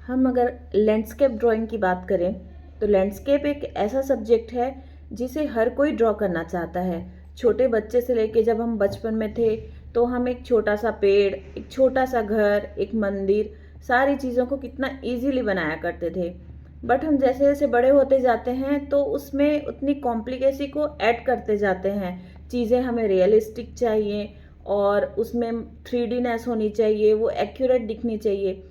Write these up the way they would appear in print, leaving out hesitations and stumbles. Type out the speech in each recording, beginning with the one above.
हम अगर landscape drawing की बात करें तो लैंडस्केप एक ऐसा सब्जेक्ट है जिसे हर कोई ड्रॉ करना चाहता है। छोटे बच्चे से लेके जब हम बचपन में थे तो हम एक छोटा सा पेड़, एक छोटा सा घर, एक मंदिर, सारी चीज़ों को कितना इजीली बनाया करते थे। बट हम जैसे जैसे बड़े होते जाते हैं तो उसमें उतनी कॉम्प्लिकेसी को ऐड करते जाते हैं। चीज़ें हमें रियलिस्टिक चाहिए और उसमें 3D-नेस होनी चाहिए, वो एक्यूरेट दिखनी चाहिए।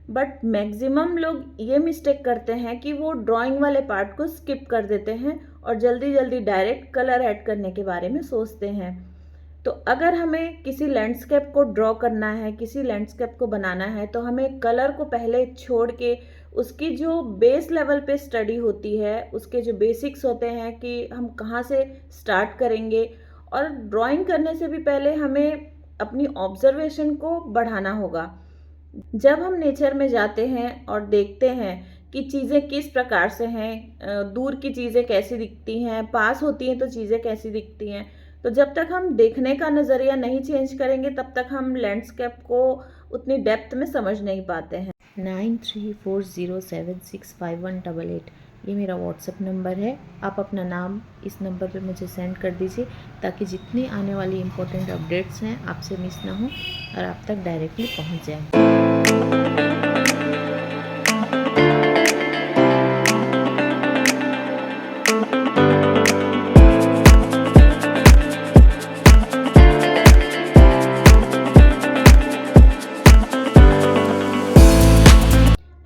बट मैक्सिमम लोग ये मिस्टेक करते हैं कि वो ड्राइंग वाले पार्ट को स्किप कर देते हैं और जल्दी जल्दी डायरेक्ट कलर ऐड करने के बारे में सोचते हैं। तो अगर हमें किसी लैंडस्केप को ड्रॉ करना है, किसी लैंडस्केप को बनाना है, तो हमें कलर को पहले छोड़ के उसकी जो बेस लेवल पे स्टडी होती है, उसके जो बेसिक्स होते हैं कि हम कहाँ से स्टार्ट करेंगे, और ड्राइंग करने से भी पहले हमें अपनी ऑब्जर्वेशन को बढ़ाना होगा। जब हम नेचर में जाते हैं और देखते हैं कि चीज़ें किस प्रकार से हैं, दूर की चीज़ें कैसी दिखती हैं, पास होती हैं तो चीज़ें कैसी दिखती हैं, तो जब तक हम देखने का नज़रिया नहीं चेंज करेंगे तब तक हम लैंडस्केप को उतनी डेप्थ में समझ नहीं पाते हैं। 9340765188 ये मेरा व्हाट्सएप नंबर है। आप अपना नाम इस नंबर पे मुझे सेंड कर दीजिए ताकि जितनी आने वाली इम्पोर्टेंट अपडेट्स हैं आपसे मिस ना हो और आप तक डायरेक्टली पहुंच जाए।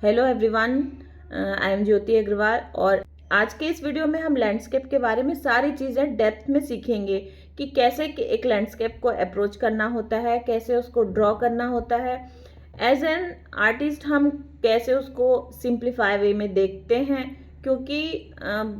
हेलो एवरीवन, आई एम ज्योति अग्रवाल और आज के इस वीडियो में हम लैंडस्केप के बारे में सारी चीज़ें डेप्थ में सीखेंगे कि कैसे एक लैंडस्केप को अप्रोच करना होता है, कैसे उसको ड्रॉ करना होता है। एज एन आर्टिस्ट हम कैसे उसको सिंप्लीफाई वे में देखते हैं, क्योंकि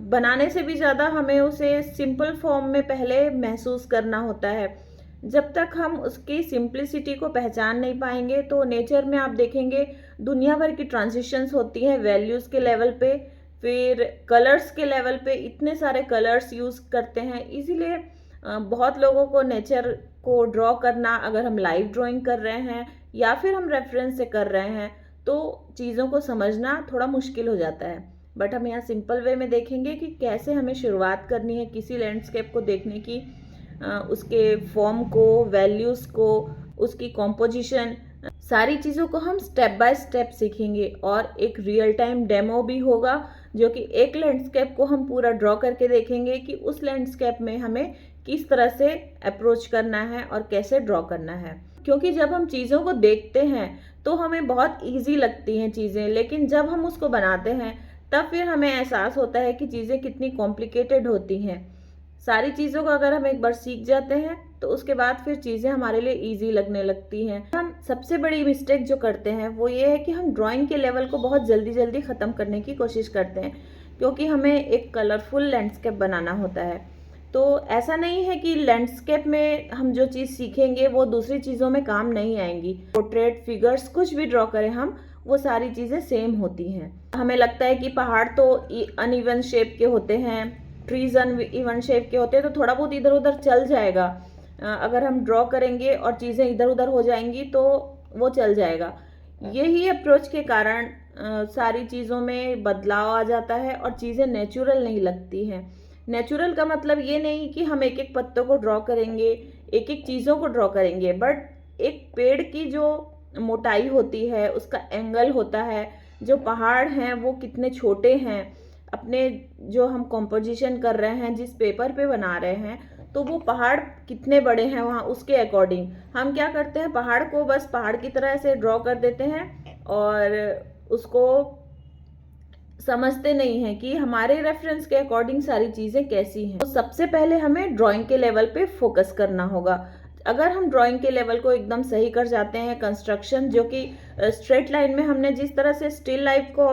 बनाने से भी ज़्यादा हमें उसे सिंपल फॉर्म में पहले महसूस करना होता है। जब तक हम उसकी सिंप्लिसिटी को पहचान नहीं पाएंगे तो नेचर में आप देखेंगे दुनिया भर की ट्रांजिशंस होती हैं, वैल्यूज़ के लेवल पे, फिर कलर्स के लेवल पे इतने सारे कलर्स यूज़ करते हैं। इसीलिए बहुत लोगों को नेचर को ड्रॉ करना, अगर हम लाइव ड्राइंग कर रहे हैं या फिर हम रेफरेंस से कर रहे हैं, तो चीज़ों को समझना थोड़ा मुश्किल हो जाता है। बट हम यहाँ सिंपल वे में देखेंगे कि कैसे हमें शुरुआत करनी है किसी लैंडस्केप को देखने की, उसके फॉर्म को, वैल्यूज़ को, उसकी कॉम्पोजिशन, सारी चीज़ों को हम स्टेप बाय स्टेप सीखेंगे। और एक रियल टाइम डेमो भी होगा जो कि एक लैंडस्केप को हम पूरा ड्रॉ करके देखेंगे कि उस लैंडस्केप में हमें किस तरह से अप्रोच करना है और कैसे ड्रॉ करना है। क्योंकि जब हम चीज़ों को देखते हैं तो हमें बहुत ईजी लगती हैं चीज़ें, लेकिन जब हम उसको बनाते हैं तब फिर हमें एहसास होता है कि चीज़ें कितनी कॉम्प्लिकेटेड होती हैं। सारी चीज़ों को अगर हम एक बार सीख जाते हैं तो उसके बाद फिर चीज़ें हमारे लिए इजी लगने लगती हैं। हम सबसे बड़ी मिस्टेक जो करते हैं वो ये है कि हम ड्राइंग के लेवल को बहुत जल्दी जल्दी ख़त्म करने की कोशिश करते हैं, क्योंकि हमें एक कलरफुल लैंडस्केप बनाना होता है। तो ऐसा नहीं है कि लैंडस्केप में हम जो चीज़ सीखेंगे वो दूसरी चीज़ों में काम नहीं आएंगी। पोर्ट्रेट, फिगर्स, कुछ भी ड्रॉ करें हम, वो सारी चीज़ें सेम होती हैं। हमें लगता है कि पहाड़ तो अनइवन शेप के होते हैं, ट्रीज अनइवन शेप के होते हैं, तो थोड़ा बहुत इधर उधर चल जाएगा। अगर हम ड्रॉ करेंगे और चीज़ें इधर उधर हो जाएंगी तो वो चल जाएगा। यही अप्रोच के कारण सारी चीज़ों में बदलाव आ जाता है और चीज़ें नेचुरल नहीं लगती हैं। नेचुरल का मतलब ये नहीं कि हम एक एक पत्तों को ड्रॉ करेंगे, एक एक चीज़ों को ड्रॉ करेंगे, बट एक पेड़ की जो मोटाई होती है, उसका एंगल होता है, जो पहाड़ हैं वो कितने छोटे हैं, अपने जो हम कॉम्पोजिशन कर रहे हैं, जिस पेपर पे बना रहे हैं, तो वो पहाड़ कितने बड़े हैं वहाँ, उसके अकॉर्डिंग हम क्या करते हैं, पहाड़ को बस पहाड़ की तरह से ड्रॉ कर देते हैं और उसको समझते नहीं हैं कि हमारे रेफरेंस के अकॉर्डिंग सारी चीज़ें कैसी हैं। तो सबसे पहले हमें ड्राइंग के लेवल पे फोकस करना होगा। अगर हम ड्राइंग के लेवल को एकदम सही कर जाते हैं, कंस्ट्रक्शन जो कि स्ट्रेट लाइन में हमने जिस तरह से स्टिल लाइफ को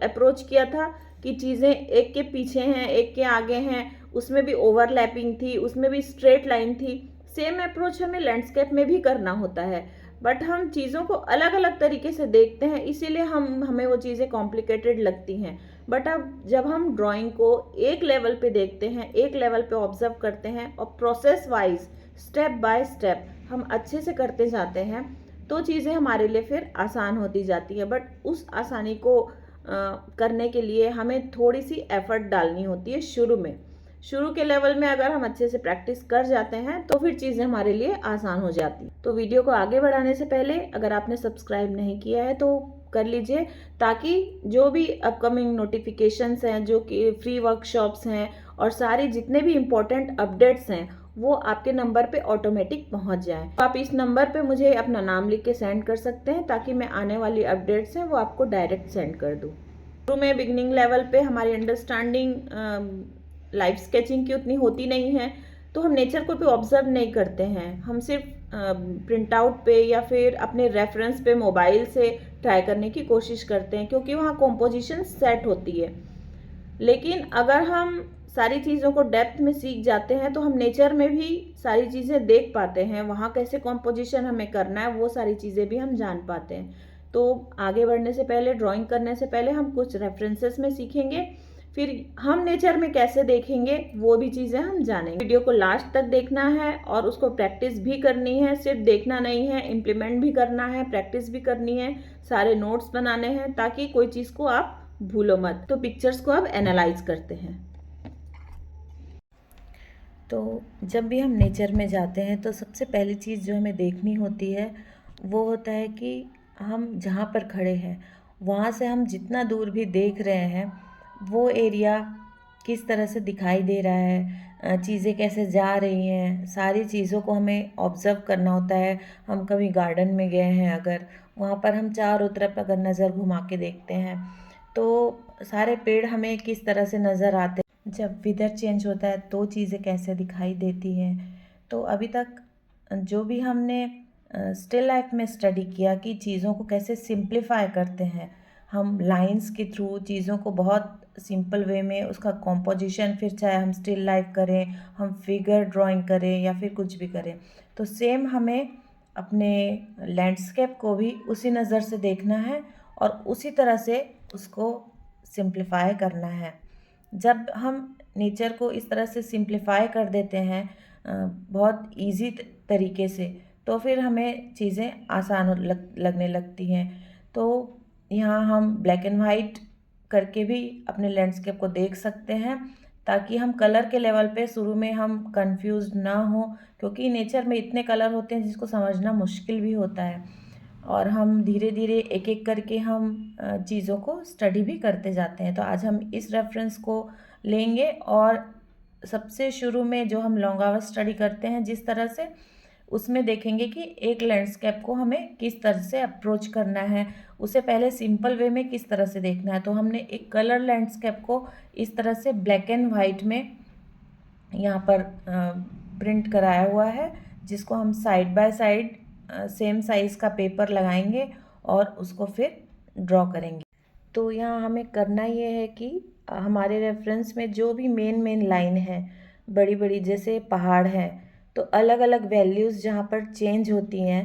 अप्रोच किया था कि चीज़ें एक के पीछे हैं, एक के आगे हैं, उसमें भी ओवरलैपिंग थी, उसमें भी स्ट्रेट लाइन थी, सेम अप्रोच हमें लैंडस्केप में भी करना होता है। बट हम चीज़ों को अलग अलग तरीके से देखते हैं, इसीलिए हमें वो चीज़ें कॉम्प्लिकेटेड लगती हैं। बट अब जब हम ड्राइंग को एक लेवल पे देखते हैं, एक लेवल पे ऑब्जर्व करते हैं और process wise step by step हम अच्छे से करते जाते हैं, तो चीज़ें हमारे लिए फिर आसान होती जाती है। बट उस आसानी को करने के लिए हमें थोड़ी सी एफर्ट डालनी होती है शुरू के लेवल में। अगर हम अच्छे से प्रैक्टिस कर जाते हैं तो फिर चीज़ें हमारे लिए आसान हो जाती। तो वीडियो को आगे बढ़ाने से पहले अगर आपने सब्सक्राइब नहीं किया है तो कर लीजिए, ताकि जो भी अपकमिंग नोटिफिकेशंस हैं, जो कि फ्री वर्कशॉप्स हैं और सारी जितने भी इम्पोर्टेंट अपडेट्स हैं वो आपके नंबर पे ऑटोमेटिक पहुंच जाए। तो आप इस नंबर पे मुझे अपना नाम लिख के सेंड कर सकते हैं, ताकि मैं आने वाली अपडेट्स हैं वो आपको डायरेक्ट सेंड कर दूँ। शुरू में बिगनिंग लेवल पे हमारी अंडरस्टैंडिंग लाइफ स्केचिंग की उतनी होती नहीं है, तो हम नेचर को भी ऑब्जर्व नहीं करते हैं। हम सिर्फ प्रिंट आउट पे या फिर अपने रेफरेंस पे मोबाइल से ट्राई करने की कोशिश करते हैं, क्योंकि वहाँ कॉम्पोजिशन सेट होती है। लेकिन अगर हम सारी चीज़ों को डेप्थ में सीख जाते हैं तो हम नेचर में भी सारी चीज़ें देख पाते हैं, वहाँ कैसे कॉम्पोजिशन हमें करना है वो सारी चीज़ें भी हम जान पाते हैं। तो आगे बढ़ने से पहले, ड्राइंग करने से पहले हम कुछ रेफरेंसेस में सीखेंगे, फिर हम नेचर में कैसे देखेंगे वो भी चीज़ें हम जानेंगे। वीडियो को लास्ट तक देखना है और उसको प्रैक्टिस भी करनी है, सिर्फ देखना नहीं है, इम्प्लीमेंट भी करना है, प्रैक्टिस भी करनी है, सारे नोट्स बनाने हैं, ताकि कोई चीज़ को आप भूलो मत। तो पिक्चर्स को अब एनालाइज करते हैं। तो जब भी हम नेचर में जाते हैं तो सबसे पहली चीज़ जो हमें देखनी होती है वो होता है कि हम जहाँ पर खड़े हैं वहाँ से हम जितना दूर भी देख रहे हैं वो एरिया किस तरह से दिखाई दे रहा है, चीज़ें कैसे जा रही हैं, सारी चीज़ों को हमें ऑब्ज़र्व करना होता है। हम कभी गार्डन में गए हैं अगर, वहाँ पर हम चारों तरफ अगर नज़र घुमा के देखते हैं तो सारे पेड़ हमें किस तरह से नज़र आते हैं, जब वेदर चेंज होता है तो चीज़ें कैसे दिखाई देती हैं। तो अभी तक जो भी हमने स्टिल लाइफ में स्टडी किया कि चीज़ों को कैसे सिंप्लीफाई करते हैं, हम लाइंस के थ्रू चीज़ों को बहुत सिंपल वे में उसका कॉम्पोजिशन, फिर चाहे हम स्टिल लाइफ करें, हम फिगर ड्राइंग करें या फिर कुछ भी करें, तो सेम हमें अपने लैंडस्केप को भी उसी नज़र से देखना है और उसी तरह से उसको सिंप्लीफाई करना है। जब हम नेचर को इस तरह से सिंप्लीफाई कर देते हैं बहुत इजी तरीके से, तो फिर हमें चीज़ें आसान लगने लगती हैं। तो यहाँ हम ब्लैक एंड वाइट करके भी अपने लैंडस्केप को देख सकते हैं, ताकि हम कलर के लेवल पे शुरू में हम कंफ्यूज ना हो, क्योंकि नेचर में इतने कलर होते हैं जिसको समझना मुश्किल भी होता है। और हम धीरे धीरे एक एक करके हम चीज़ों को स्टडी भी करते जाते हैं। तो आज हम इस रेफरेंस को लेंगे और सबसे शुरू में जो हम लॉन्ग आवर स्टडी करते हैं जिस तरह से, उसमें देखेंगे कि एक लैंडस्केप को हमें किस तरह से अप्रोच करना है, उसे पहले सिंपल वे में किस तरह से देखना है। तो हमने एक कलर लैंडस्केप को इस तरह से ब्लैक एंड वाइट में यहाँ पर प्रिंट कराया हुआ है, जिसको हम side by side same size का पेपर लगाएंगे और उसको फिर ड्रॉ करेंगे। तो यहाँ हमें करना ये है कि हमारे रेफरेंस में जो भी मेन लाइन है बड़ी बड़ी, जैसे पहाड़ है, तो अलग अलग वैल्यूज़ जहाँ पर चेंज होती हैं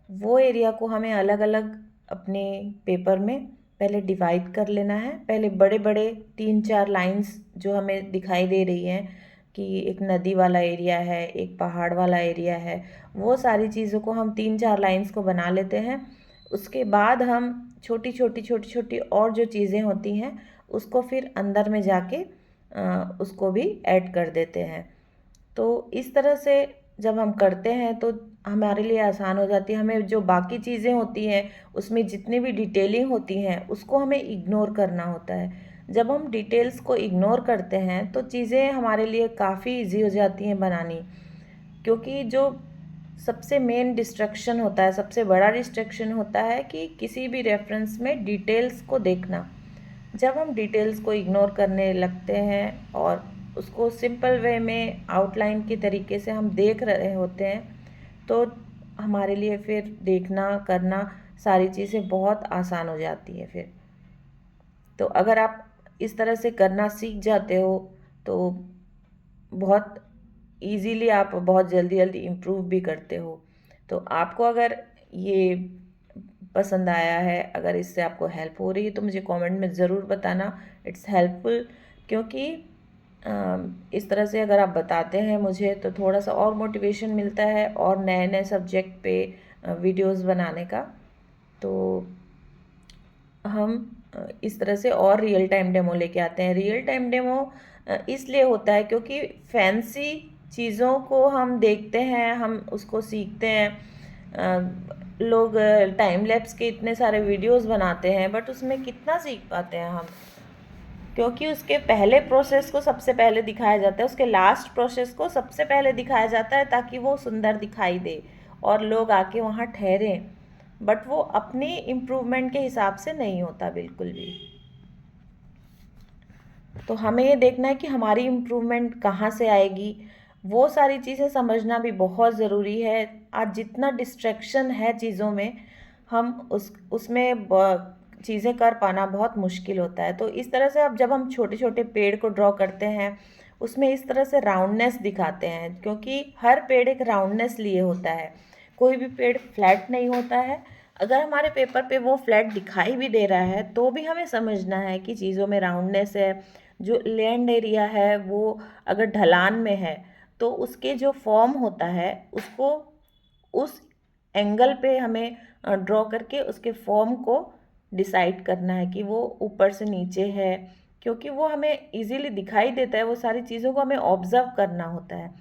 वो एरिया को हमें अलग अलग अपने पेपर में पहले डिवाइड कर लेना है। पहले बड़े बड़े 3-4 लाइंस जो हमें दिखाई दे रही हैं कि एक नदी वाला एरिया है, एक पहाड़ वाला एरिया है, वो सारी चीज़ों को हम 3-4 लाइंस को बना लेते हैं। उसके बाद हम छोटी छोटी और जो चीज़ें होती हैं उसको फिर अंदर में जाके उसको भी ऐड कर देते हैं। तो इस तरह से जब हम करते हैं तो हमारे लिए आसान हो जाती है। हमें जो बाकी चीज़ें होती हैं उसमें जितनी भी डिटेलिंग होती हैं उसको हमें इग्नोर करना होता है। जब हम डिटेल्स को इग्नोर करते हैं तो चीज़ें हमारे लिए काफ़ी इजी हो जाती हैं बनानी, क्योंकि जो सबसे मेन डिस्ट्रैक्शन होता है, सबसे बड़ा डिस्ट्रैक्शन होता है कि किसी भी रेफरेंस में डिटेल्स को देखना। जब हम डिटेल्स को इग्नोर करने लगते हैं और उसको सिंपल वे में आउटलाइन के तरीके से हम देख रहे होते हैं, तो हमारे लिए फिर देखना करना सारी चीज़ें बहुत आसान हो जाती है फिर। तो अगर आप इस तरह से करना सीख जाते हो तो बहुत इजीली आप बहुत जल्दी जल्दी इम्प्रूव भी करते हो। तो आपको अगर ये पसंद आया है, अगर इससे आपको हेल्प हो रही है, तो मुझे कमेंट में ज़रूर बताना, इट्स हेल्पफुल। क्योंकि इस तरह से अगर आप बताते हैं मुझे तो थोड़ा सा और मोटिवेशन मिलता है और नए नए सब्जेक्ट पे वीडियोस बनाने का। तो हम इस तरह से और रियल टाइम डेमो लेके आते हैं। रियल टाइम डेमो इसलिए होता है क्योंकि फैंसी चीज़ों को हम देखते हैं, हम उसको सीखते हैं। लोग टाइम लैप्स के इतने सारे वीडियोस बनाते हैं, बट उसमें कितना सीख पाते हैं हम, क्योंकि उसके पहले प्रोसेस को सबसे पहले दिखाया जाता है, उसके लास्ट प्रोसेस को सबसे पहले दिखाया जाता है ताकि वो सुंदर दिखाई दे और लोग आके वहाँ ठहरें। बट वो अपनी इम्प्रूवमेंट के हिसाब से नहीं होता बिल्कुल भी। तो हमें ये देखना है कि हमारी इम्प्रूवमेंट कहाँ से आएगी, वो सारी चीज़ें समझना भी बहुत ज़रूरी है। आज जितना डिस्ट्रैक्शन है चीज़ों में, हम उसमें चीज़ें कर पाना बहुत मुश्किल होता है। तो इस तरह से अब जब हम छोटे छोटे पेड़ को ड्रॉ करते हैं, उसमें इस तरह से राउंडनेस दिखाते हैं, क्योंकि हर पेड़ एक राउंडनेस लिए होता है, कोई भी पेड़ फ्लैट नहीं होता है। अगर हमारे पेपर पे वो फ्लैट दिखाई भी दे रहा है तो भी हमें समझना है कि चीज़ों में राउंडनेस है। जो लैंड एरिया है वो अगर ढलान में है तो उसके जो फॉर्म होता है उसको उस एंगल पे हमें ड्रॉ करके उसके फॉर्म को डिसाइड करना है कि वो ऊपर से नीचे है, क्योंकि वो हमें इजीली दिखाई देता है। वो सारी चीज़ों को हमें ऑब्ज़र्व करना होता है।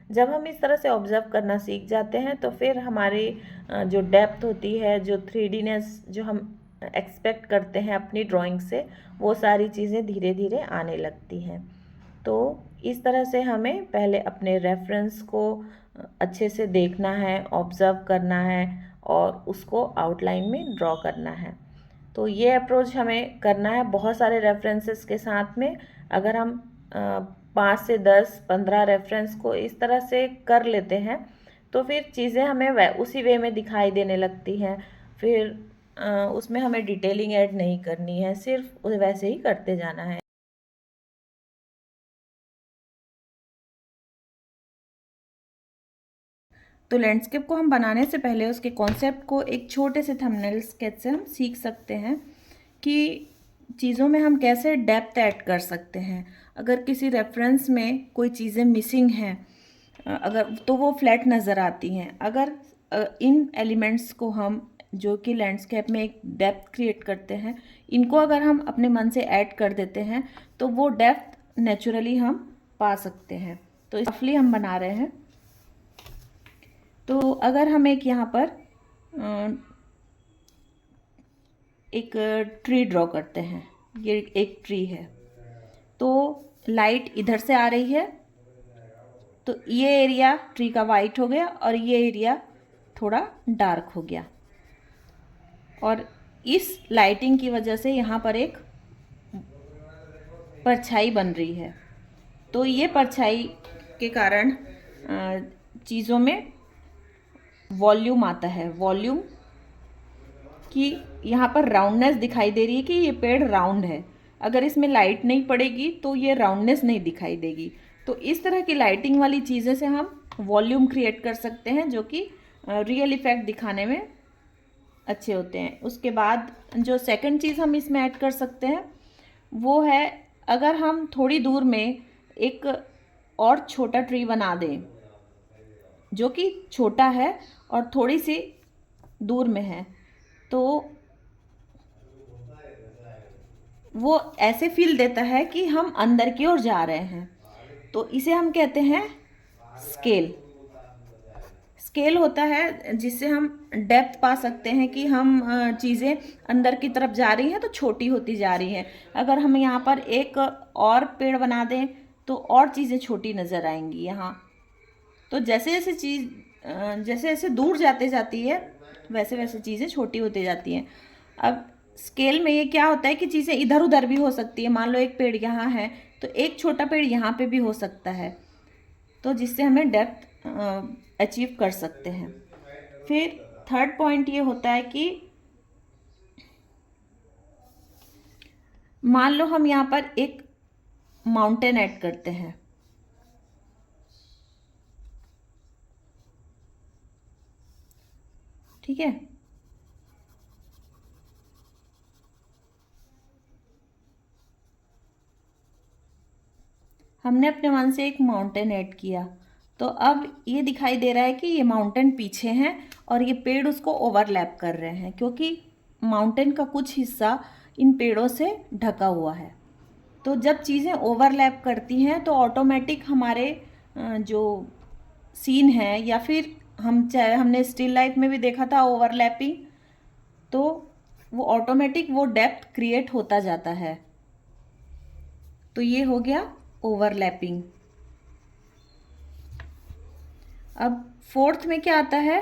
जब हम इस तरह से ऑब्ज़र्व करना सीख जाते हैं तो फिर हमारी जो डेप्थ होती है, जो 3Dनेस जो हम एक्सपेक्ट करते हैं अपनी ड्राइंग से, वो सारी चीज़ें धीरे धीरे आने लगती हैं। तो इस तरह से हमें पहले अपने रेफरेंस को अच्छे से देखना है, ऑब्ज़र्व करना है और उसको आउटलाइन में ड्रॉ करना है। तो ये अप्रोच हमें करना है बहुत सारे रेफरेंसेस के साथ में। अगर हम 5 से 10 15 रेफरेंस को इस तरह से कर लेते हैं तो फिर चीज़ें हमें उसी वे में दिखाई देने लगती हैं। फिर उसमें हमें डिटेलिंग ऐड नहीं करनी है, सिर्फ वैसे ही करते जाना है। तो लैंडस्केप को हम बनाने से पहले उसके कॉन्सेप्ट को एक छोटे से थंबनेल स्केच से हम सीख सकते हैं कि चीज़ों में हम कैसे डेप्थ ऐड कर सकते हैं। अगर किसी रेफरेंस में कोई चीज़ें मिसिंग हैं, अगर तो वो फ्लैट नज़र आती हैं। अगर इन एलिमेंट्स को हम जो कि लैंडस्केप में एक डेप्थ क्रिएट करते हैं, इनको अगर हम अपने मन से ऐड कर देते हैं तो वो डेप्थ नेचुरली हम पा सकते हैं। तो रफली हम बना रहे हैं। तो अगर हम एक यहाँ पर एक ट्री ड्रॉ करते हैं, ये एक ट्री है, तो लाइट इधर से आ रही है, तो ये एरिया ट्री का वाइट हो गया और ये एरिया थोड़ा डार्क हो गया। और इस लाइटिंग की वजह से यहाँ पर एक परछाई बन रही है। तो ये परछाई के कारण चीज़ों में वॉल्यूम आता है। वॉल्यूम कि यहाँ पर राउंडनेस दिखाई दे रही है कि ये पेड़ राउंड है। अगर इसमें लाइट नहीं पड़ेगी तो ये राउंडनेस नहीं दिखाई देगी। तो इस तरह की लाइटिंग वाली चीज़ें से हम वॉल्यूम क्रिएट कर सकते हैं, जो कि रियल इफेक्ट दिखाने में अच्छे होते हैं। उसके बाद जो सेकंड चीज़ हम इसमें ऐड कर सकते हैं वो है, अगर हम थोड़ी दूर में एक और छोटा ट्री बना दें जो कि छोटा है और थोड़ी सी दूर में है, तो वो ऐसे फील देता है कि हम अंदर की ओर जा रहे हैं। तो इसे हम कहते हैं स्केल। स्केल होता है जिससे हम डेप्थ पा सकते हैं कि हम चीज़ें अंदर की तरफ जा रही हैं तो छोटी होती जा रही हैं। अगर हम यहाँ पर एक और पेड़ बना दें तो और चीज़ें छोटी नज़र आएंगी यहाँ। तो जैसे जैसे जैसे जैसे दूर जाते जाती है वैसे वैसे चीज़ें छोटी होती जाती हैं। अब स्केल में ये क्या होता है कि चीज़ें इधर उधर भी हो सकती है। मान लो एक पेड़ यहाँ है तो एक छोटा पेड़ यहाँ पे भी हो सकता है, तो जिससे हमें डेप्थ अचीव कर सकते हैं। फिर थर्ड पॉइंट ये होता है कि मान लो हम यहाँ पर एक माउंटेन ऐड करते हैं, ठीक है। हमने अपने मन से एक माउंटेन ऐड किया, तो अब ये दिखाई दे रहा है कि ये माउंटेन पीछे हैं और ये पेड़ उसको ओवरलैप कर रहे हैं, क्योंकि माउंटेन का कुछ हिस्सा इन पेड़ों से ढका हुआ है। तो जब चीज़ें ओवरलैप करती हैं तो ऑटोमेटिक हमारे जो सीन है, या फिर हमने स्टिल लाइफ में भी देखा था ओवरलैपिंग, तो वो ऑटोमेटिक वो डेप्थ क्रिएट होता जाता है। तो ये हो गया ओवरलैपिंग। अब फोर्थ में क्या आता है?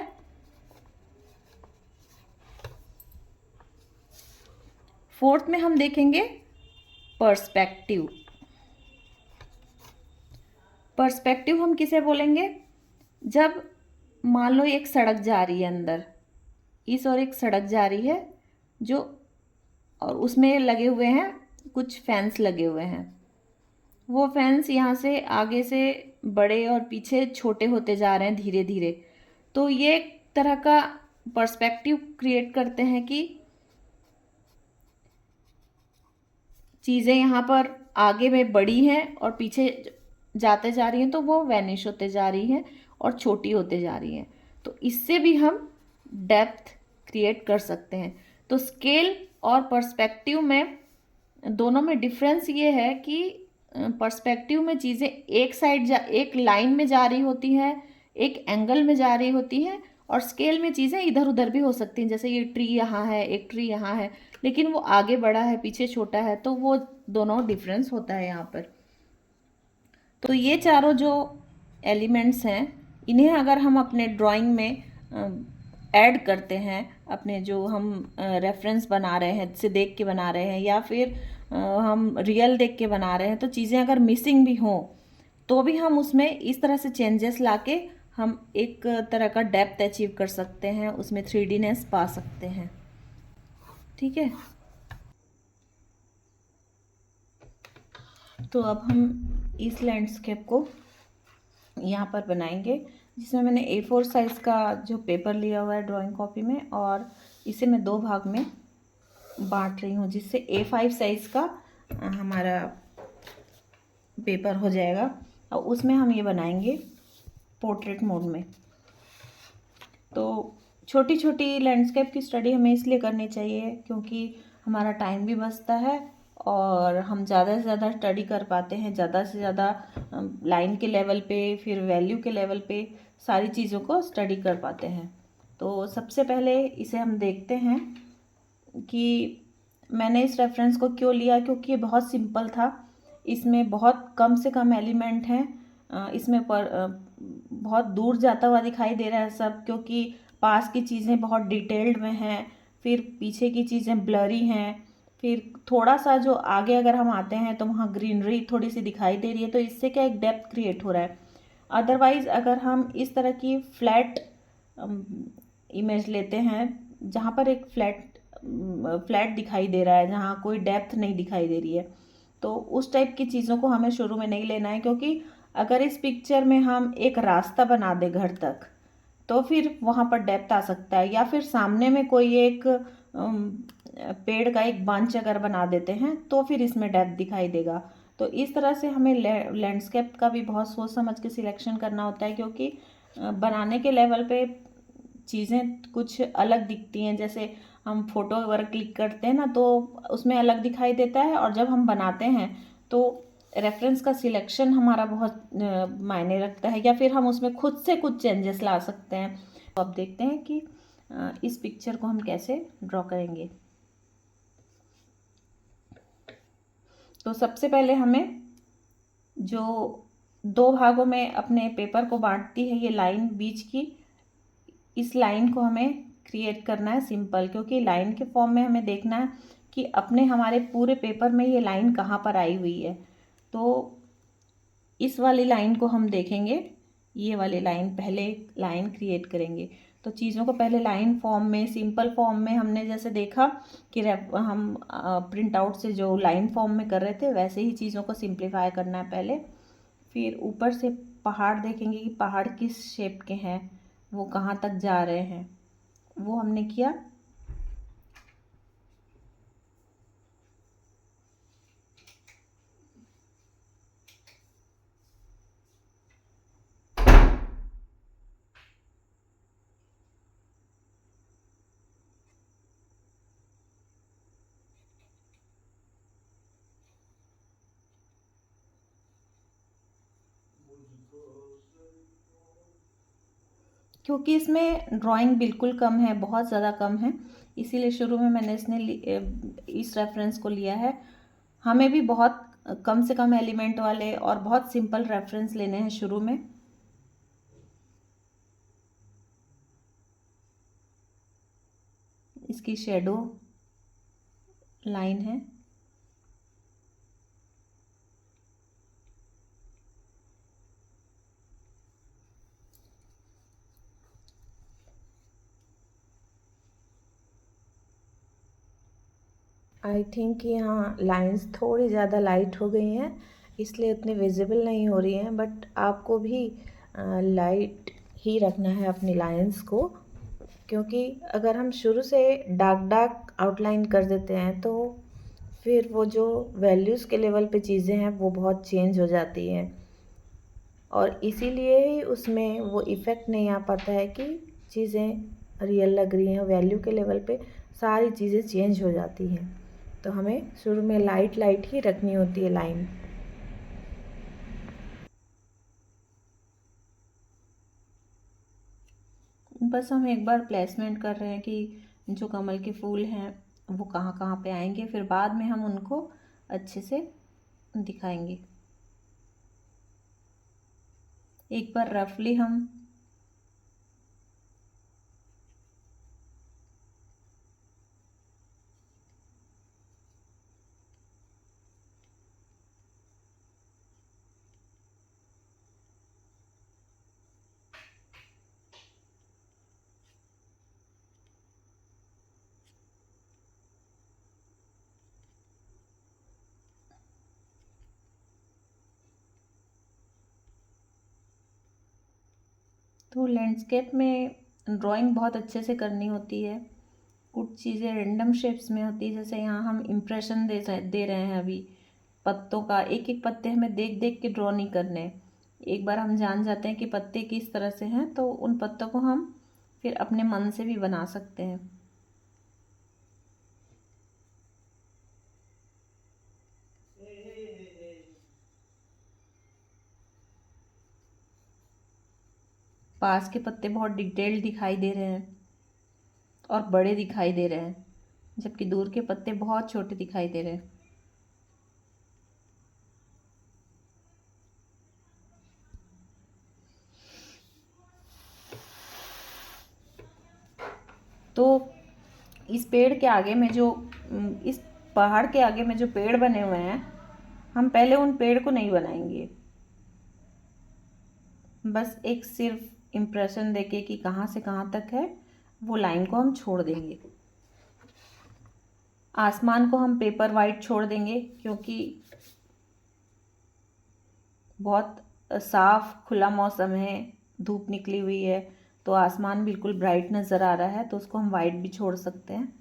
फोर्थ में हम देखेंगे पर्सपेक्टिव। पर्सपेक्टिव हम किसे बोलेंगे? जब मान लो एक सड़क जा रही है अंदर, इस और एक सड़क जा रही है जो, और उसमें लगे हुए हैं कुछ फैंस लगे हुए हैं। वो फैंस यहाँ से आगे से बड़े और पीछे छोटे होते जा रहे हैं धीरे धीरे। तो ये एक तरह का पर्सपेक्टिव क्रिएट करते हैं कि चीज़ें यहाँ पर आगे में बड़ी हैं और पीछे जाते जा रही हैं, तो वो वैनिश होते जा रही हैं और छोटी होते जा रही हैं। तो इससे भी हम डेप्थ क्रिएट कर सकते हैं। तो स्केल और पर्सपेक्टिव में, दोनों में डिफरेंस ये है कि पर्सपेक्टिव में चीज़ें एक लाइन में जा रही होती हैं, एक एंगल में जा रही होती हैं, और स्केल में चीज़ें इधर उधर भी हो सकती हैं। जैसे ये ट्री यहाँ है, एक ट्री यहाँ है, लेकिन वो आगे बड़ा है पीछे छोटा है, तो वो दोनों डिफरेंस होता है यहाँ पर। तो ये चारों जो एलिमेंट्स हैं, इन्हें अगर हम अपने ड्राइंग में ऐड करते हैं, अपने जो हम रेफरेंस बना रहे हैं, से देख के बना रहे हैं, या फिर हम रियल देख के बना रहे हैं, तो चीज़ें अगर मिसिंग भी हों तो भी हम उसमें इस तरह से चेंजेस लाके हम एक तरह का डेप्थ अचीव कर सकते हैं, उसमें 3Dनेस पा सकते हैं। ठीक है, तो अब हम इस लैंडस्केप को यहाँ पर बनाएंगे, जिसमें मैंने A4 साइज़ का जो पेपर लिया हुआ है ड्राइंग कॉपी में, और इसे मैं 2 भाग में बांट रही हूँ, जिससे A5 साइज़ का हमारा पेपर हो जाएगा। और उसमें हम ये बनाएंगे पोर्ट्रेट मोड में। तो छोटी छोटी लैंडस्केप की स्टडी हमें इसलिए करनी चाहिए क्योंकि हमारा टाइम भी बचता है और हम ज़्यादा से ज़्यादा स्टडी कर पाते हैं, ज़्यादा से ज़्यादा लाइन के लेवल पे, फिर वैल्यू के लेवल पे सारी चीज़ों को स्टडी कर पाते हैं। तो सबसे पहले इसे हम देखते हैं कि मैंने इस रेफरेंस को क्यों लिया, क्योंकि ये बहुत सिंपल था। इसमें बहुत कम से कम एलिमेंट हैं, इसमें बहुत दूर जाता हुआ दिखाई दे रहा है सब, क्योंकि पास की चीज़ें बहुत डिटेल्ड में हैं, फिर पीछे की चीज़ें ब्लरी हैं, फिर थोड़ा सा जो आगे अगर हम आते हैं तो वहाँ ग्रीनरी थोड़ी सी दिखाई दे रही है। तो इससे क्या एक डेप्थ क्रिएट हो रहा है। अदरवाइज़ अगर हम इस तरह की फ्लैट इमेज लेते हैं जहाँ पर एक फ्लैट दिखाई दे रहा है, जहाँ कोई डेप्थ नहीं दिखाई दे रही है, तो उस टाइप की चीज़ों को हमें शुरू में नहीं लेना है। क्योंकि अगर इस पिक्चर में हम एक रास्ता बना दें घर तक, तो फिर वहाँ पर डेप्थ आ सकता है, या फिर सामने में कोई एक पेड़ का एक बंच अगर बना देते हैं तो फिर इसमें डेप्थ दिखाई देगा। तो इस तरह से हमें लैंडस्केप का भी बहुत सोच समझ के सिलेक्शन करना होता है, क्योंकि बनाने के लेवल पे चीज़ें कुछ अलग दिखती हैं। जैसे हम फोटो वगैरह क्लिक करते हैं ना, तो उसमें अलग दिखाई देता है, और जब हम बनाते हैं तो रेफरेंस का सिलेक्शन हमारा बहुत मायने रखता है, या फिर हम उसमें खुद से कुछ चेंजेस ला सकते हैं। तो अब देखते हैं कि इस पिक्चर को हम कैसे ड्रॉ करेंगे। तो सबसे पहले हमें जो 2 भागों में अपने पेपर को बांटती है ये लाइन बीच की, इस लाइन को हमें क्रिएट करना है सिंपल, क्योंकि लाइन के फॉर्म में हमें देखना है कि अपने हमारे पूरे पेपर में ये लाइन कहाँ पर आई हुई है। तो इस वाली लाइन को हम देखेंगे, ये वाली लाइन पहले लाइन क्रिएट करेंगे। तो चीज़ों को पहले लाइन फॉर्म में, सिंपल फॉर्म में हमने जैसे देखा कि हम प्रिंट आउट से जो लाइन फॉर्म में कर रहे थे, वैसे ही चीज़ों को सिंप्लीफाई करना है पहले। फिर ऊपर से पहाड़ देखेंगे कि पहाड़ किस शेप के हैं, वो कहाँ तक जा रहे हैं, वो हमने किया। क्योंकि इसमें ड्राइंग बिल्कुल कम है, बहुत ज़्यादा कम है, इसीलिए शुरू में मैंने इस रेफरेंस को लिया है। हमें भी बहुत कम से कम एलिमेंट वाले और बहुत सिंपल रेफरेंस लेने हैं शुरू में। इसकी शेडो लाइन है। आई थिंक यहाँ लाइंस थोड़ी ज़्यादा लाइट हो गई हैं, इसलिए उतनी विजिबल नहीं हो रही हैं, बट आपको भी लाइट ही रखना है अपनी लाइंस को, क्योंकि अगर हम शुरू से डार्क डार्क आउटलाइन कर देते हैं तो फिर वो जो वैल्यूज़ के लेवल पे चीज़ें हैं वो बहुत चेंज हो जाती हैं, और इसीलिए ही उसमें वो इफ़ेक्ट नहीं आ पाता है कि चीज़ें रियल लग रही हैं। वैल्यू के लेवल पे सारी चीज़ें चेंज हो जाती हैं, तो हमें शुरू में लाइट लाइट ही रखनी होती है लाइन। बस हम एक बार प्लेसमेंट कर रहे हैं कि जो कमल के फूल हैं वो कहाँ कहाँ पे आएंगे, फिर बाद में हम उनको अच्छे से दिखाएंगे। एक बार रफली हम तो लैंडस्केप में ड्राइंग बहुत अच्छे से करनी होती है। कुछ चीज़ें रेंडम शेप्स में होती है, जैसे यहाँ हम इम्प्रेशन दे रहे हैं अभी पत्तों का। एक एक पत्ते हमें देख देख के ड्रॉ नहीं करने। एक बार हम जान जाते हैं कि पत्ते किस तरह से हैं तो उन पत्तों को हम फिर अपने मन से भी बना सकते हैं। पास के पत्ते बहुत डिटेल्ड दिखाई दे रहे हैं और बड़े दिखाई दे रहे हैं, जबकि दूर के पत्ते बहुत छोटे दिखाई दे रहे हैं। तो इस पेड़ के आगे में जो इस पहाड़ के आगे में जो पेड़ बने हुए हैं, हम पहले उन पेड़ को नहीं बनाएंगे, बस एक सिर्फ इम्प्रेशन देके कि कहाँ से कहाँ तक है वो लाइन को हम छोड़ देंगे। आसमान को हम पेपर वाइट छोड़ देंगे, क्योंकि बहुत साफ खुला मौसम है, धूप निकली हुई है, तो आसमान बिल्कुल ब्राइट नज़र आ रहा है, तो उसको हम वाइट भी छोड़ सकते हैं।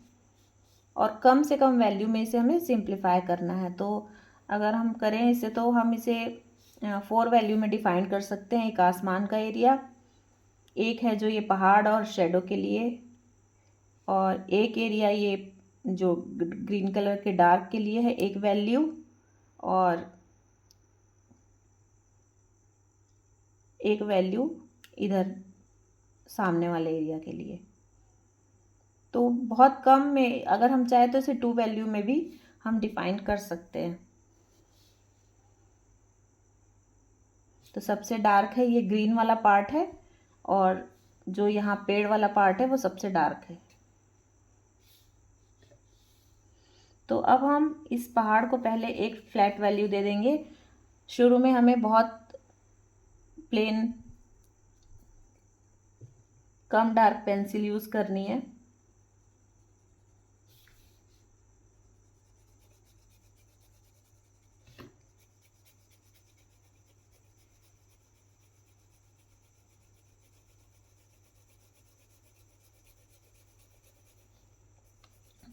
और कम से कम वैल्यू में इसे हमें सिंप्लीफाई करना है, तो अगर हम करें इसे तो हम इसे 4 वैल्यू में डिफ़ाइन कर सकते हैं। एक आसमान का एरिया, एक है जो ये पहाड़ और शेडो के लिए, और एक एरिया ये जो ग्रीन कलर के डार्क के लिए है एक वैल्यू, और एक वैल्यू इधर सामने वाले एरिया के लिए। तो बहुत कम में अगर हम चाहें तो इसे 2 वैल्यू में भी हम डिफाइन कर सकते हैं। तो सबसे डार्क है ये ग्रीन वाला पार्ट है, और जो यहाँ पेड़ वाला पार्ट है वो सबसे डार्क है। तो अब हम इस पहाड़ को पहले एक फ्लैट वैल्यू दे देंगे। शुरू में हमें बहुत प्लेन कम डार्क पेंसिल यूज़ करनी है।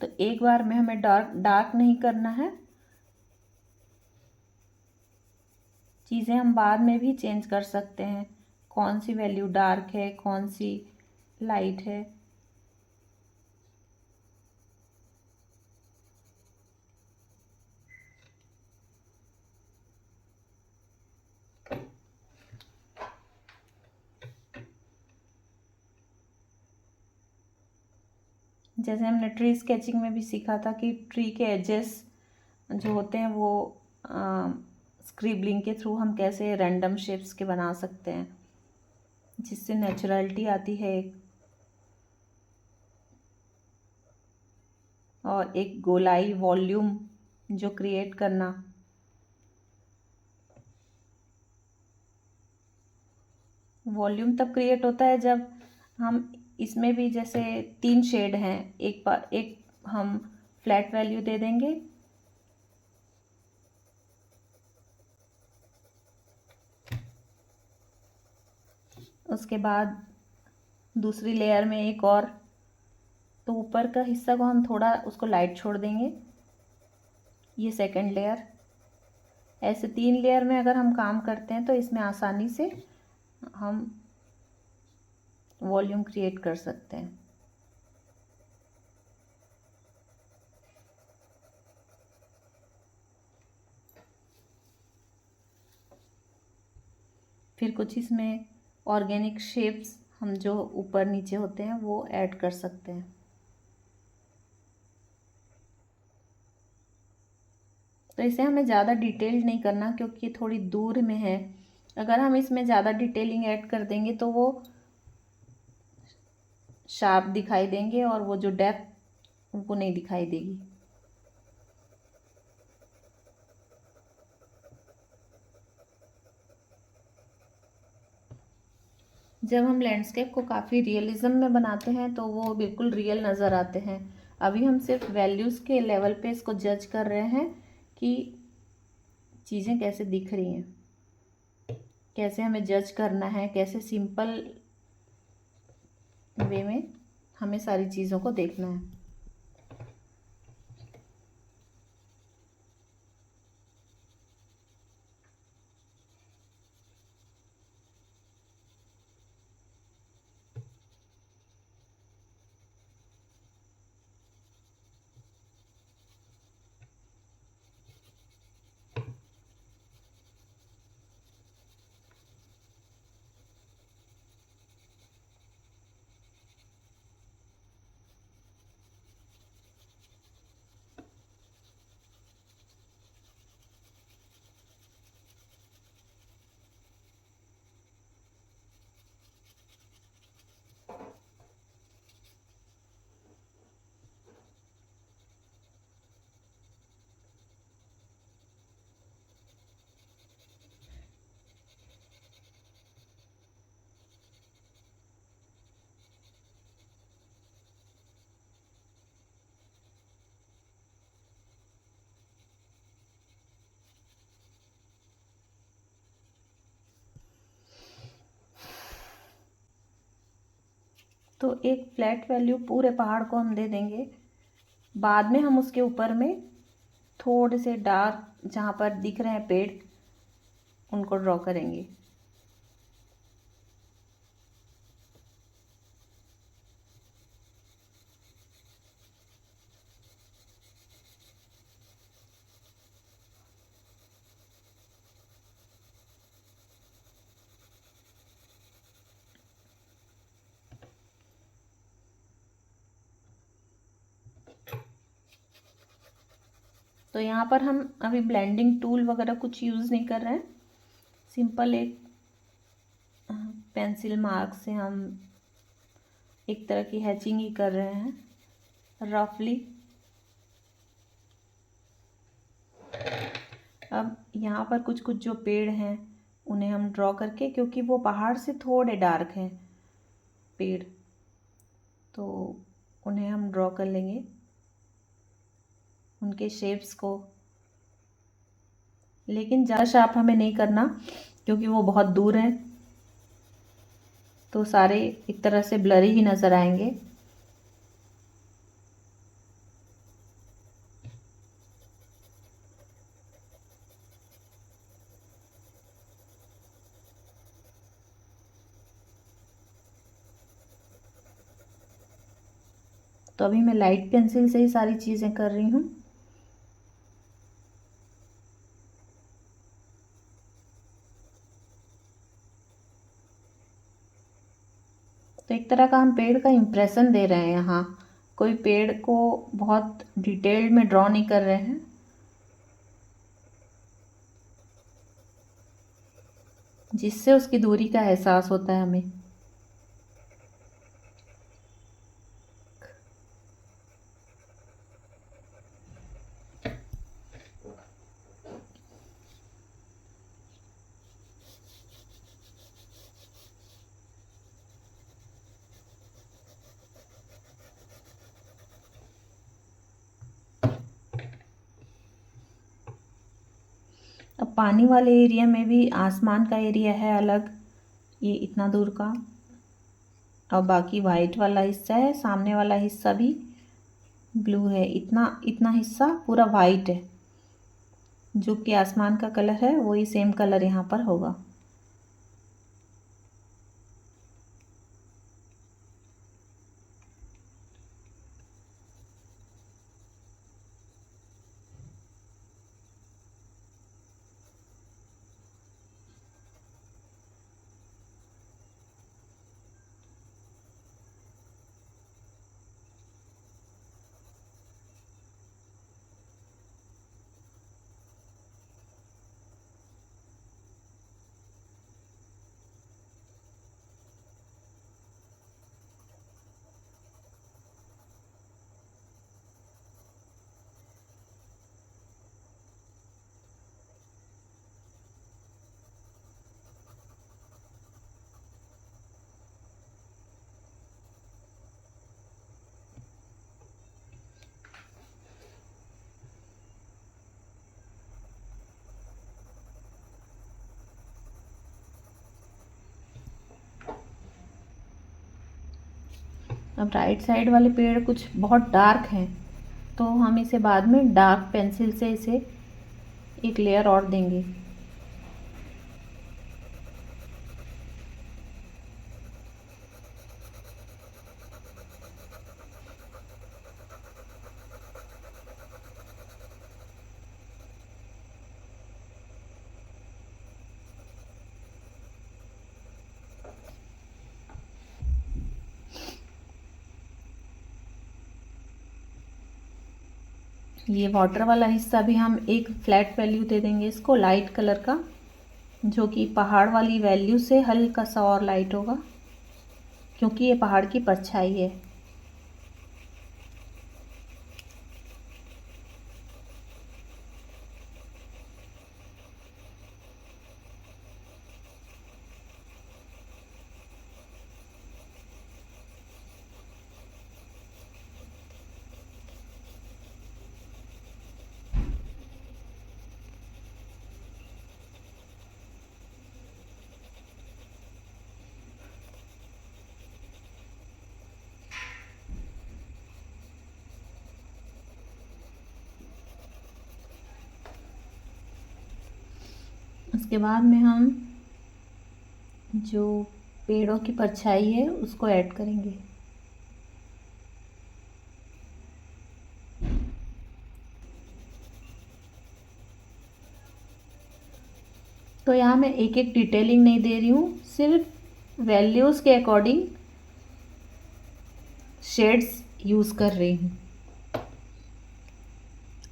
तो एक बार में हमें डार्क डार्क नहीं करना है, चीज़ें हम बाद में भी चेंज कर सकते हैं, कौन सी वैल्यू डार्क है कौन सी लाइट है। जैसे हमने ट्री स्केचिंग में भी सीखा था कि ट्री के एजेस जो होते हैं वो स्क्रिबलिंग के थ्रू हम कैसे रैंडम शेप्स के बना सकते हैं, जिससे नेचुरलिटी आती है और एक गोलाई वॉल्यूम जो क्रिएट करना। वॉल्यूम तब क्रिएट होता है जब हम इसमें भी जैसे 3 शेड हैं, एक हम फ्लैट वैल्यू दे देंगे, उसके बाद दूसरी लेयर में एक और, तो ऊपर का हिस्सा को हम थोड़ा उसको लाइट छोड़ देंगे, ये सेकंड लेयर। ऐसे 3 लेयर में अगर हम काम करते हैं तो इसमें आसानी से हम वॉल्यूम क्रिएट कर सकते हैं। फिर कुछ इसमें ऑर्गेनिक शेप्स हम जो ऊपर नीचे होते हैं वो ऐड कर सकते हैं। तो इसे हमें ज़्यादा डिटेल्ड नहीं करना क्योंकि ये थोड़ी दूर में है। अगर हम इसमें ज़्यादा डिटेलिंग ऐड कर देंगे तो वो शार्प दिखाई देंगे और वो जो डेप्थ उनको नहीं दिखाई देगी। जब हम लैंडस्केप को काफ़ी रियलिज्म में बनाते हैं तो वो बिल्कुल रियल नज़र आते हैं। अभी हम सिर्फ वैल्यूज़ के लेवल पे इसको जज कर रहे हैं कि चीज़ें कैसे दिख रही हैं, कैसे हमें जज करना है, कैसे सिंपल वे में हमें सारी चीज़ों को देखना है। तो एक फ्लैट वैल्यू पूरे पहाड़ को हम दे देंगे। बाद में हम उसके ऊपर में थोड़े से डार्क जहाँ पर दिख रहे हैं पेड़ उनको ड्रॉ करेंगे। तो यहाँ पर हम अभी ब्लेंडिंग टूल वगैरह कुछ यूज़ नहीं कर रहे हैं, सिंपल एक पेंसिल मार्क से हम एक तरह की हैचिंग ही कर रहे हैं रफली। अब यहाँ पर कुछ कुछ जो पेड़ हैं उन्हें हम ड्रॉ करके, क्योंकि वो पहाड़ से थोड़े डार्क हैं पेड़, तो उन्हें हम ड्रॉ कर लेंगे, उनके शेप्स को। लेकिन ज़्यादा शार्प हमें नहीं करना क्योंकि वो बहुत दूर है, तो सारे एक तरह से ब्लरी ही नज़र आएंगे। तो अभी मैं लाइट पेंसिल से ही सारी चीज़ें कर रही हूँ। तो एक तरह का हम पेड़ का इम्प्रेशन दे रहे हैं यहाँ कोई पेड़ को बहुत डिटेल्ड में ड्रॉ नहीं कर रहे हैं। जिससे उसकी दूरी का एहसास होता है हमें। अब पानी वाले एरिया में भी आसमान का एरिया है अलग, ये इतना दूर का, और बाकी वाइट वाला हिस्सा है, सामने वाला हिस्सा भी ब्लू है, इतना इतना हिस्सा पूरा वाइट है। जो कि आसमान का कलर है वही सेम कलर यहाँ पर होगा। अब राइट साइड वाले पेड़ कुछ बहुत डार्क हैं, तो हम इसे बाद में डार्क पेंसिल से इसे एक लेयर और देंगे। ये वाटर वाला हिस्सा भी हम एक फ्लैट वैल्यू दे देंगे इसको, लाइट कलर का, जो कि पहाड़ वाली वैल्यू से हल्का सा और लाइट होगा, क्योंकि ये पहाड़ की परछाई है। उसके बाद में हम जो पेड़ों की परछाई है उसको ऐड करेंगे। तो यहाँ मैं एक एक डिटेलिंग नहीं दे रही हूँ, सिर्फ वैल्यूज़ के अकॉर्डिंग शेड्स यूज़ कर रही हूँ।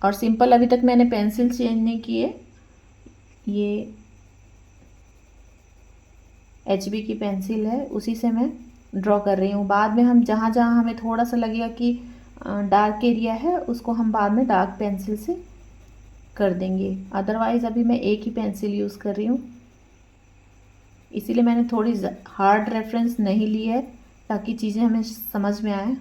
और सिंपल अभी तक मैंने पेंसिल चेंज नहीं की है, ये HB की पेंसिल है, उसी से मैं ड्रॉ कर रही हूँ। बाद में हम जहाँ जहाँ हमें थोड़ा सा लगेगा कि डार्क एरिया है, उसको हम बाद में डार्क पेंसिल से कर देंगे। अदरवाइज़ अभी मैं एक ही पेंसिल यूज़ कर रही हूँ, इसीलिए मैंने थोड़ी हार्ड रेफरेंस नहीं ली है, ताकि चीज़ें हमें समझ में आए।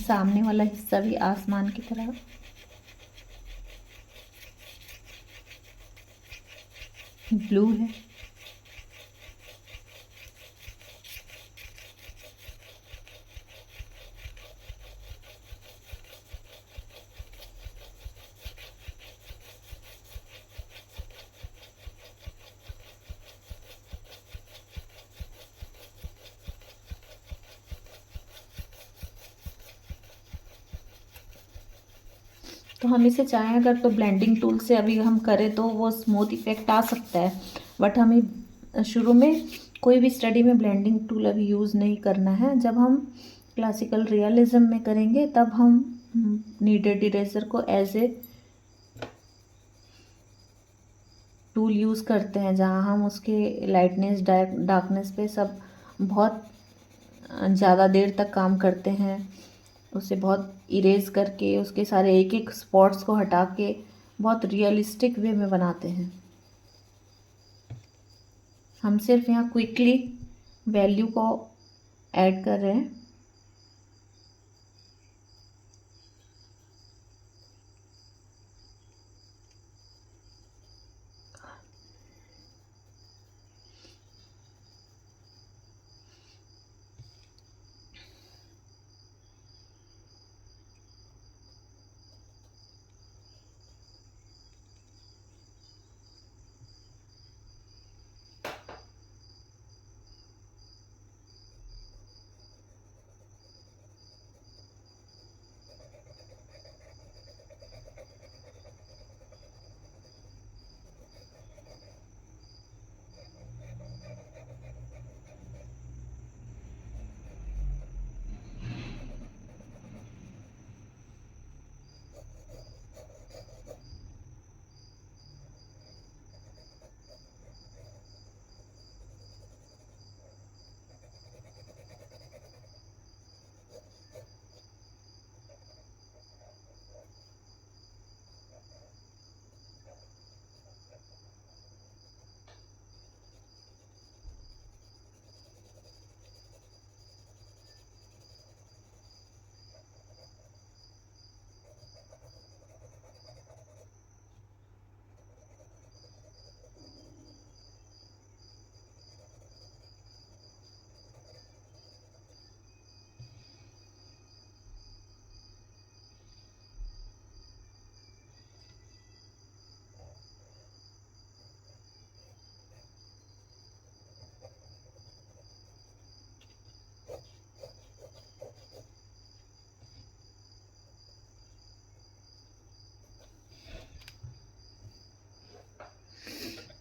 सामने वाला हिस्सा भी आसमान की तरह ब्लू है। तो हम इसे चाहें अगर तो ब्लेंडिंग टूल से अभी हम करें तो वो स्मूथ इफेक्ट आ सकता है, बट हमें शुरू में कोई भी स्टडी में ब्लेंडिंग टूल अभी यूज़ नहीं करना है। जब हम क्लासिकल रियलिज्म में करेंगे तब हम नीडेड इरेजर को एज ए टूल यूज़ करते हैं, जहाँ हम उसके लाइटनेस डार्कनेस पे सब बहुत ज़्यादा देर तक काम करते हैं, उसे बहुत इरेज करके उसके सारे एक एक स्पॉट्स को हटा के बहुत रियलिस्टिक वे में बनाते हैं। हम सिर्फ यहाँ क्विकली वैल्यू को ऐड कर रहे हैं।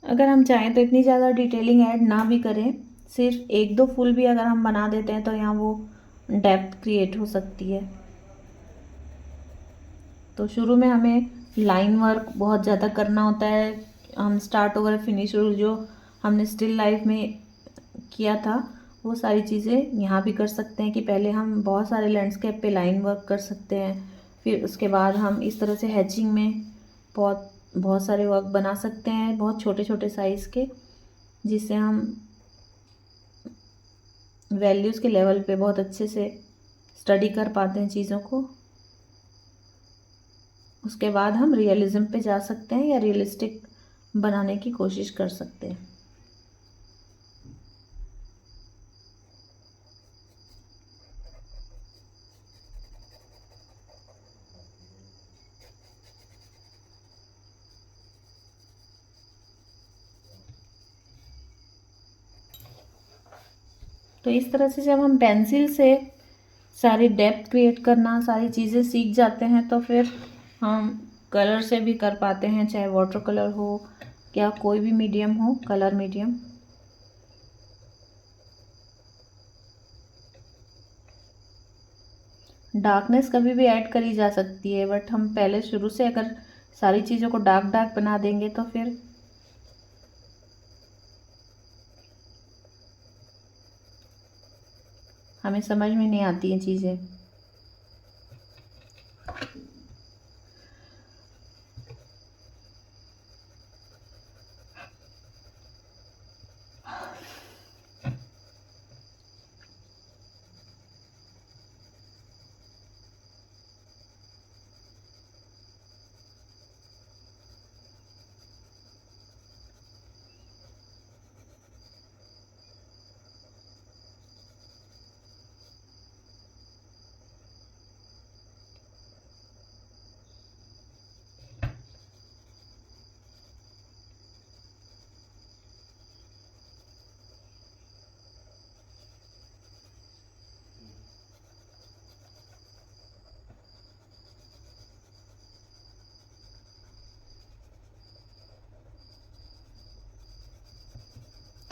अगर हम चाहें तो इतनी ज़्यादा डिटेलिंग ऐड ना भी करें, सिर्फ एक दो फूल भी अगर हम बना देते हैं तो यहाँ वो डेप्थ क्रिएट हो सकती है। तो शुरू में हमें लाइन वर्क बहुत ज़्यादा करना होता है। हम स्टार्ट ओवर फिनिश जो हमने स्टिल लाइफ में किया था वो सारी चीज़ें यहाँ भी कर सकते हैं कि पहले हम बहुत सारे लैंडस्केप पे लाइन वर्क कर सकते हैं, फिर उसके बाद हम इस तरह से हैचिंग में बहुत बहुत सारे वर्क बना सकते हैं, बहुत छोटे छोटे साइज़ के, जिससे हम वैल्यूज़ के लेवल पे बहुत अच्छे से स्टडी कर पाते हैं चीज़ों को। उसके बाद हम रियलिज्म पे जा सकते हैं या रियलिस्टिक बनाने की कोशिश कर सकते हैं। तो इस तरह से जब हम पेंसिल से सारी डेप्थ क्रिएट करना सारी चीज़ें सीख जाते हैं तो फिर हम कलर से भी कर पाते हैं, चाहे वाटर कलर हो या कोई भी मीडियम हो, कलर मीडियम। डार्कनेस कभी भी ऐड करी जा सकती है, बट हम पहले शुरू से अगर सारी चीज़ों को डार्क डार्क बना देंगे तो फिर हमें समझ में नहीं आती हैं चीज़ें।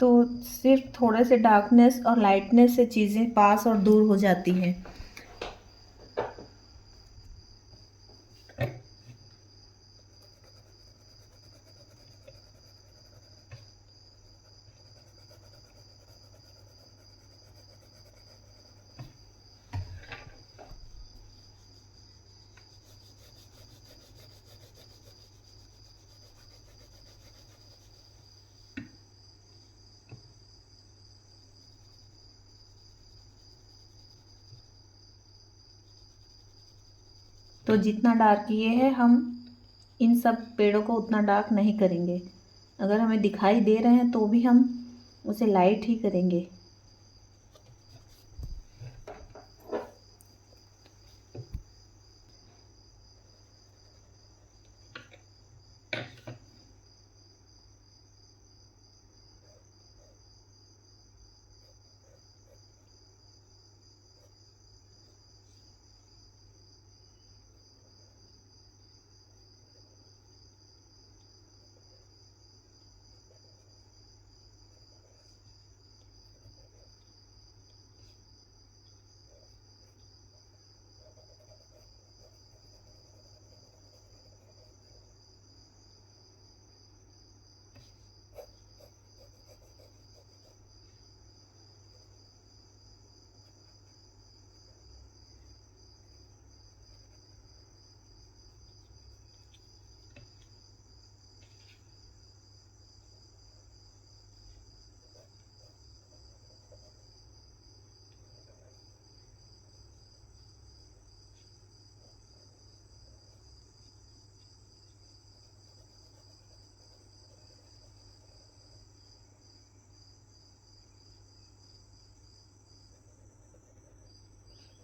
तो सिर्फ थोड़े से डार्कनेस और लाइटनेस से चीज़ें पास और दूर हो जाती हैं। तो जितना डार्क ये है, हम इन सब पेड़ों को उतना डार्क नहीं करेंगे। अगर हमें दिखाई दे रहे हैं तो भी हम उसे लाइट ही करेंगे।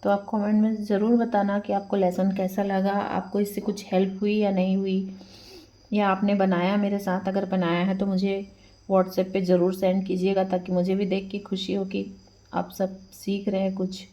तो आप कमेंट में ज़रूर बताना कि आपको लेसन कैसा लगा, आपको इससे कुछ हेल्प हुई या नहीं हुई, या आपने बनाया मेरे साथ। अगर बनाया है तो मुझे व्हाट्सएप पे ज़रूर सेंड कीजिएगा, ताकि मुझे भी देख के खुशी हो कि आप सब सीख रहे हैं कुछ।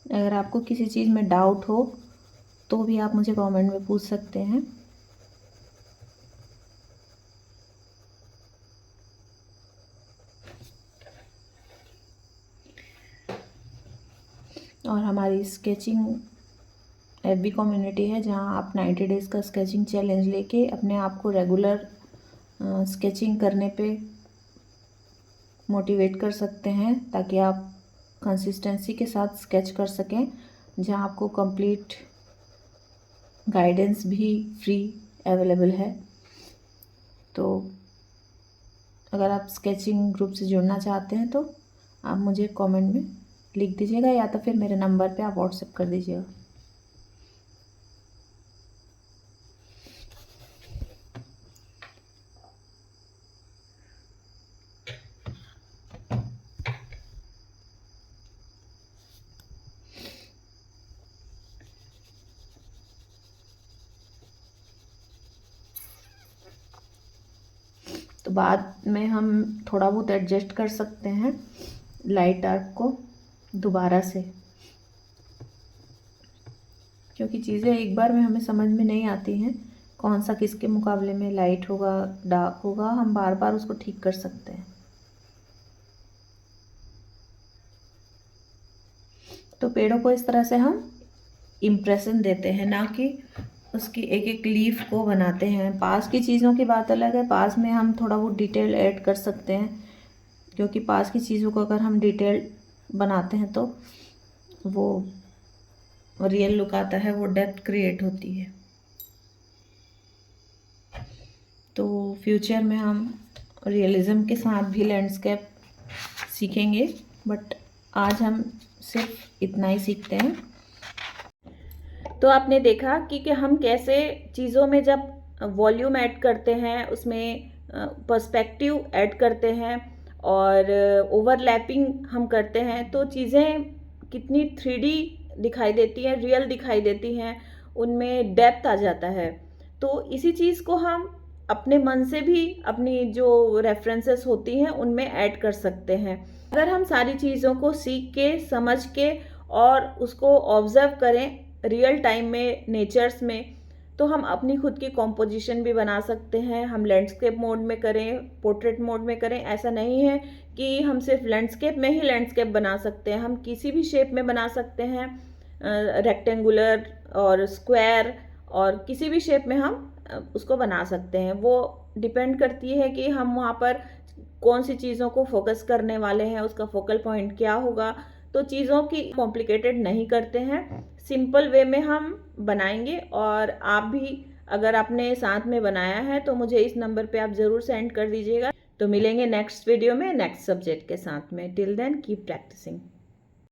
अगर आपको किसी चीज़ में डाउट हो तो भी आप मुझे कमेंट में पूछ सकते हैं। और हमारी स्केचिंग FB कम्युनिटी है, जहां आप 90 डेज़ का स्केचिंग चैलेंज लेके अपने आप को रेगुलर स्केचिंग करने पे मोटिवेट कर सकते हैं, ताकि आप कंसिस्टेंसी के साथ स्केच कर सकें, जहां आपको कंप्लीट गाइडेंस भी फ्री अवेलेबल है। तो अगर आप स्केचिंग ग्रुप से जुड़ना चाहते हैं तो आप मुझे कमेंट में लिख दीजिएगा, या तो फिर मेरे नंबर पे आप व्हाट्सएप कर दीजिएगा। तो बाद में हम थोड़ा बहुत एडजस्ट कर सकते हैं लाइट डार्क को, दोबारा से, क्योंकि चीज़ें एक बार में हमें समझ में नहीं आती हैं कौन सा किसके मुकाबले में लाइट होगा, डार्क होगा। हम बार बार उसको ठीक कर सकते हैं। तो पेड़ों को इस तरह से हम इम्प्रेशन देते हैं, ना कि उसकी एक एक लीफ को बनाते हैं। पास की चीज़ों की बात अलग है, पास में हम थोड़ा बहुत डिटेल ऐड कर सकते हैं, क्योंकि पास की चीज़ों को अगर हम डिटेल बनाते हैं तो वो रियल लुक आता है, वो डेप्थ क्रिएट होती है। तो फ्यूचर में हम रियलिज़म के साथ भी लैंडस्केप सीखेंगे, बट आज हम सिर्फ इतना ही सीखते हैं। तो आपने देखा कि हम कैसे चीज़ों में जब वॉल्यूम ऐड करते हैं, उसमें पर्सपेक्टिव ऐड करते हैं और ओवरलैपिंग हम करते हैं, तो चीज़ें कितनी 3D दिखाई देती हैं, रियल दिखाई देती हैं, उनमें डेप्थ आ जाता है। तो इसी चीज़ को हम अपने मन से भी अपनी जो रेफरेंसेस होती हैं उनमें ऐड कर सकते हैं। अगर हम सारी चीज़ों को सीख के, समझ के और उसको ऑब्जर्व करें रियल टाइम में, नेचर्स में, तो हम अपनी खुद की कॉम्पोजिशन भी बना सकते हैं। हम लैंडस्केप मोड में करें, पोर्ट्रेट मोड में करें, ऐसा नहीं है कि हम सिर्फ लैंडस्केप में ही लैंडस्केप बना सकते हैं। हम किसी भी शेप में बना सकते हैं, रेक्टेंगुलर और स्क्वायर और किसी भी शेप में हम उसको बना सकते हैं। वो डिपेंड करती है कि हम वहाँ पर कौन सी चीज़ों को फोकस करने वाले हैं, उसका फोकल पॉइंट क्या होगा। तो चीज़ों की कॉम्प्लिकेटेड नहीं करते हैं, सिंपल वे में हम बनाएंगे। और आप भी अगर आपने साथ में बनाया है तो मुझे इस नंबर पे आप ज़रूर सेंड कर दीजिएगा। तो मिलेंगे नेक्स्ट वीडियो में नेक्स्ट सब्जेक्ट के साथ में। Till then keep practising.